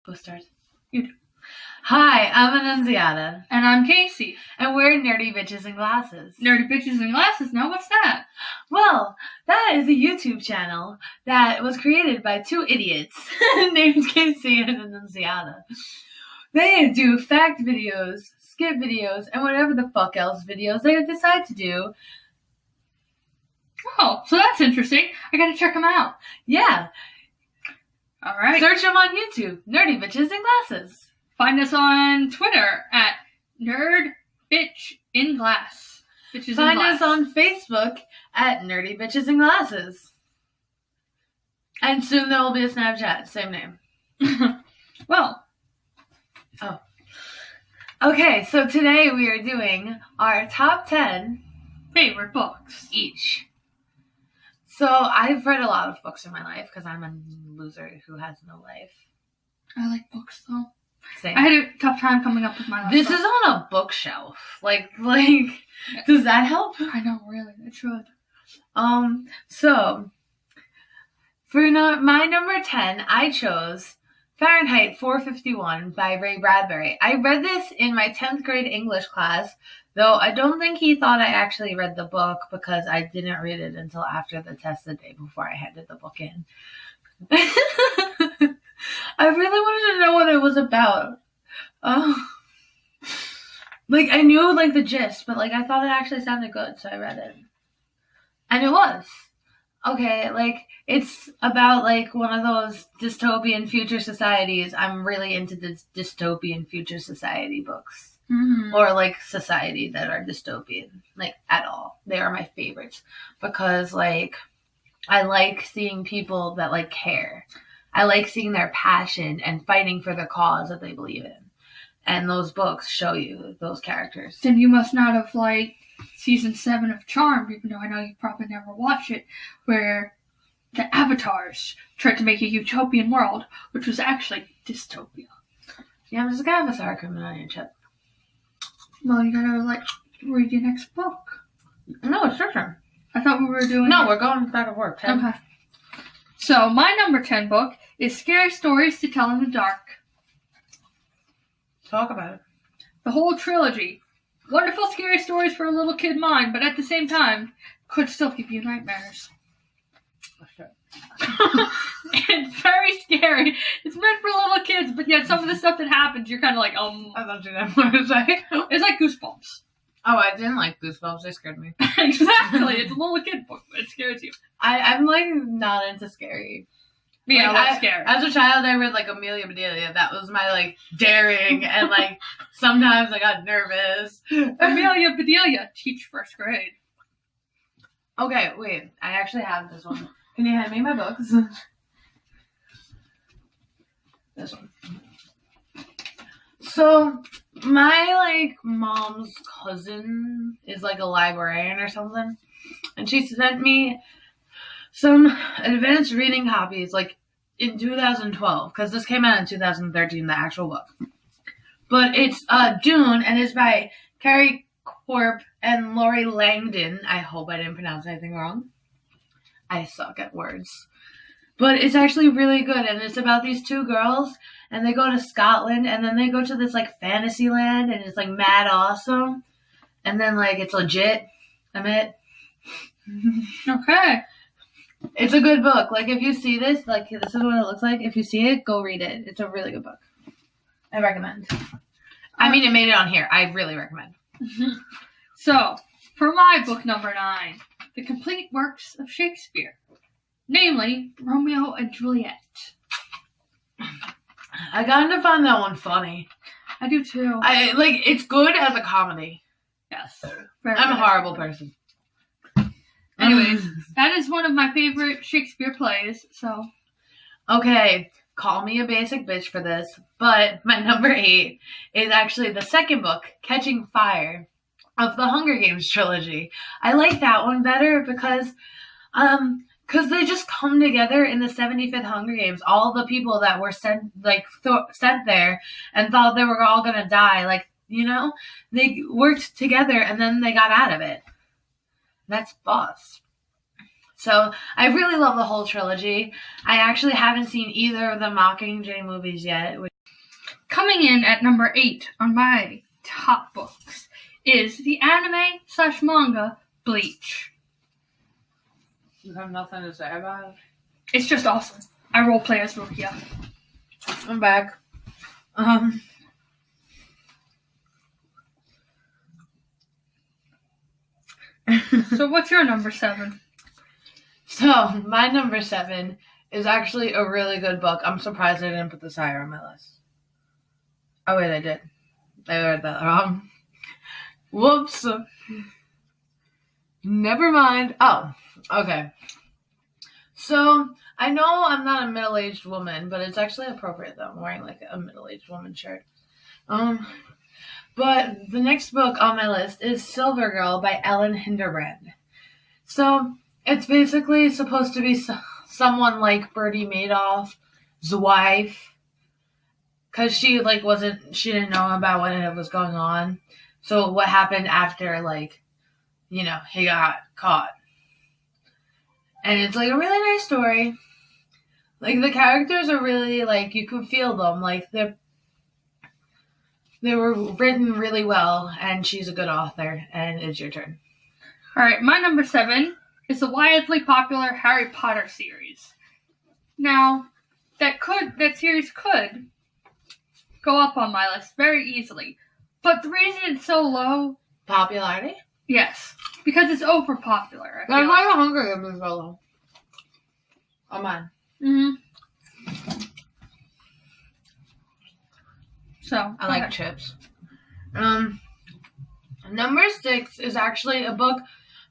Who starts? You do. Hi, I'm Annunziata. And I'm Casey. And we're Nerdy Bitches in Glasses. Nerdy Bitches in Glasses? Now what's that? Well, that is a YouTube channel that was created by two idiots named Casey and Annunziata. They do fact videos, skip videos, and whatever the fuck else videos they decide to do. Oh, so that's interesting. I gotta check them out. Yeah. Alright. Search them on YouTube. Nerdy Bitches in Glasses. Find us on Twitter at NerdBitchInGlass. Find us on Facebook at Nerdy Bitches in Glasses. And soon there will be a Snapchat. Same name. Well. Oh. Okay, so today we are doing our top 10 favorite books each. So I've read a lot of books in my life because I'm a loser who has no life. I like books though. Same. I had a tough time coming up with my life. This is on a bookshelf. Like, does that help? I know, really. It should. So, for my number 10, I chose Fahrenheit 451 by Ray Bradbury. I read this in my 10th grade English class, though I don't think he thought I actually read the book because I didn't read it until after the test the day before I handed the book in. I really wanted to know what it was about. I knew, the gist, but, I thought it actually sounded good, so I read it. And it was. Okay, it's about, one of those dystopian future societies. I'm really into the dystopian future society books. Mm-hmm. Or, society that are dystopian. At all. They are my favorites. Because, I like seeing people that, care. I like seeing their passion and fighting for the cause that they believe in. And those books show you those characters. Then you must not have liked season 7 of Charmed, even though I know you probably never watched it, where the avatars tried to make a utopian world, which was actually dystopia. Yeah, I'm just gonna have a sour cream on your chip. Well, you gotta, read your next book. No, it's your turn. I thought we were doing... No, we're going back and forth. Okay. So, my number 10 book is Scary Stories to Tell in the Dark. Talk about it. The whole trilogy. Wonderful scary stories for a little kid mind, but at the same time, could still give you nightmares. It's very scary. It's meant for little kids, but yet some of the stuff that happens, you're kind of like, I thought you didn't want to say. It's like Goosebumps. Oh, I didn't like Goosebumps. They scared me. Exactly. It's a little kid book, but it scares you. I'm not into scary. Yeah, I love scary. As a child, I read Amelia Bedelia. That was my daring, and sometimes I got nervous. Amelia Bedelia, teach first grade. Okay, wait. I actually have this one. Can you hand me my books? This one. So, my mom's cousin is a librarian or something, and she sent me some advanced reading copies in 2012 because this came out in 2013, the actual book. But it's Dune, and it's by Carrie Corp and Lori Langdon. I hope I didn't pronounce anything wrong. I suck at words. But it's actually really good, and it's about these two girls, and they go to Scotland, and then they go to this fantasy land, and it's mad awesome. And then it's legit. I'm it. Okay. It's a good book. If you see this, this is what it looks like. If you see it, go read it. It's a really good book. I recommend. I mean, it made it on here. I really recommend. So, for my book number 9, The Complete Works of Shakespeare. Namely, Romeo and Juliet. I kind of find that one funny. I do too. It's good as a comedy. Yes. I'm a horrible person. Anyways, that is one of my favorite Shakespeare plays, so. Okay, call me a basic bitch for this, but my number 8 is actually the second book, Catching Fire, of the Hunger Games trilogy. I like that one better because they just come together in the 75th Hunger Games. All the people that were sent there and thought they were all gonna die, they worked together and then they got out of it. That's boss. So I really love the whole trilogy. I actually haven't seen either of the Mockingjay movies yet, which Coming in at number 8 on my top books is the anime/manga Bleach. You have nothing to say about it? It's just awesome. I roleplay as Rukia. I'm back. So what's your number 7? So, my number 7 is actually a really good book. I'm surprised I didn't put this higher on my list. Oh, wait, I did. I read that wrong. Whoops. Never mind. Oh, okay. So, I know I'm not a middle-aged woman, but it's actually appropriate that I'm wearing like a middle-aged woman shirt. But the next book on my list is Silver Girl by Ellen Hilderbrand. So, it's basically supposed to be someone like Bertie Madoff's wife. Because she didn't know about what was going on. So what happened after, he got caught. And it's, a really nice story. The characters are really, you can feel them. They were written really well, and she's a good author, and it's your turn. Alright, my number 7 is the wildly popular Harry Potter series. Now, that series could go up on my list very easily. But the reason it's so low... Popularity? Yes. Because it's over popular. That's why the Hunger Games is so low. Oh, mine. Mm-hmm. So, I like chips. Number 6 is actually a book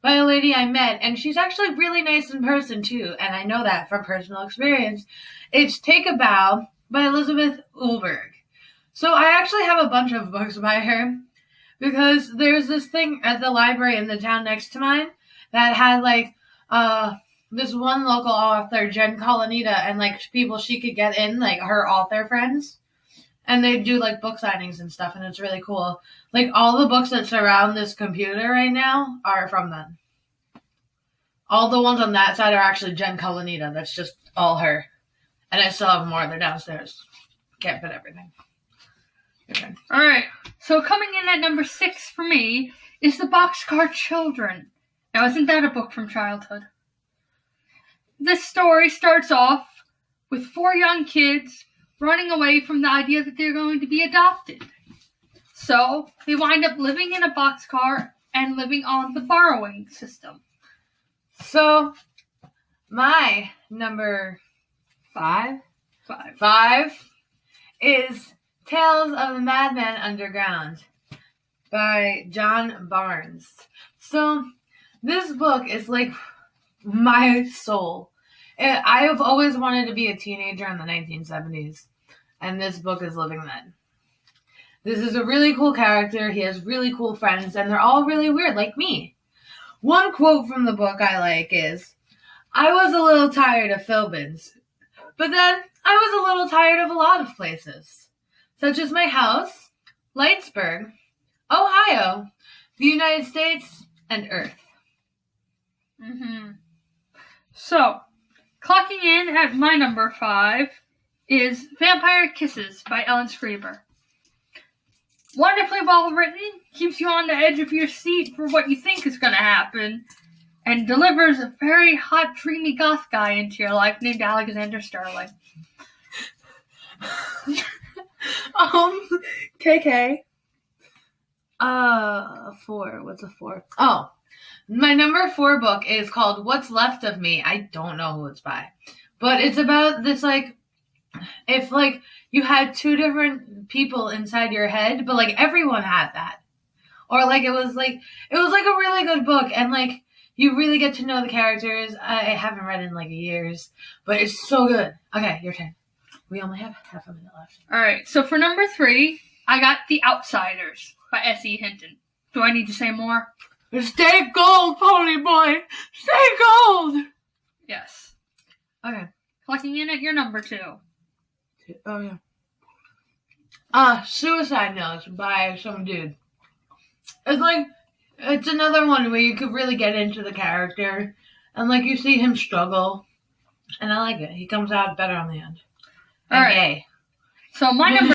by a lady I met, and she's actually really nice in person, too, and I know that from personal experience. It's Take a Bow by Elizabeth Ullberg. So I actually have a bunch of books by her because there's this thing at the library in the town next to mine that had this one local author, Jen Colanita, and people she could get in, her author friends. And they do book signings and stuff, and it's really cool. All the books that surround this computer right now are from them. All the ones on that side are actually Jen Colanita. That's just all her. And I still have more. They're downstairs. Can't fit everything. Okay. Alright, so coming in at number 6 for me is The Boxcar Children. Now, isn't that a book from childhood? This story starts off with 4 young kids running away from the idea that they're going to be adopted. So, they wind up living in a boxcar and living on the borrowing system. So, my number 5 is Tales of the Madman Underground by John Barnes. So, this book is my soul. I have always wanted to be a teenager in the 1970s, and this book is living that. This is a really cool character. He has really cool friends, and they're all really weird, like me. One quote from the book I like is, "I was a little tired of Philbins, but then I was a little tired of a lot of places, such as my house, Lightsburg, Ohio, the United States, and Earth." Mm-hmm. So, clocking in at my number 5 is Vampire Kisses by Ellen Skeever. Wonderfully well written, keeps you on the edge of your seat for what you think is going to happen, and delivers a very hot, dreamy goth guy into your life named Alexander Sterling. KK. 4. What's a 4? Oh, my number 4 book is called What's Left of Me. I don't know who it's by, but it's about this, if, you had 2 different people inside your head, but, everyone had that. Or, it was a really good book, and, you really get to know the characters. I haven't read in, years, but it's so good. Okay, your turn. We only have half a minute left. Alright, so for number 3, I got The Outsiders by S.E. Hinton. Do I need to say more? Stay gold, pony boy! Stay gold! Yes. Okay. Clocking in at your number 2. Oh, yeah. Suicide Notes by some dude. It's another one where you could really get into the character, and, you see him struggle, and I like it. He comes out better on the end. All right. Gay. So my number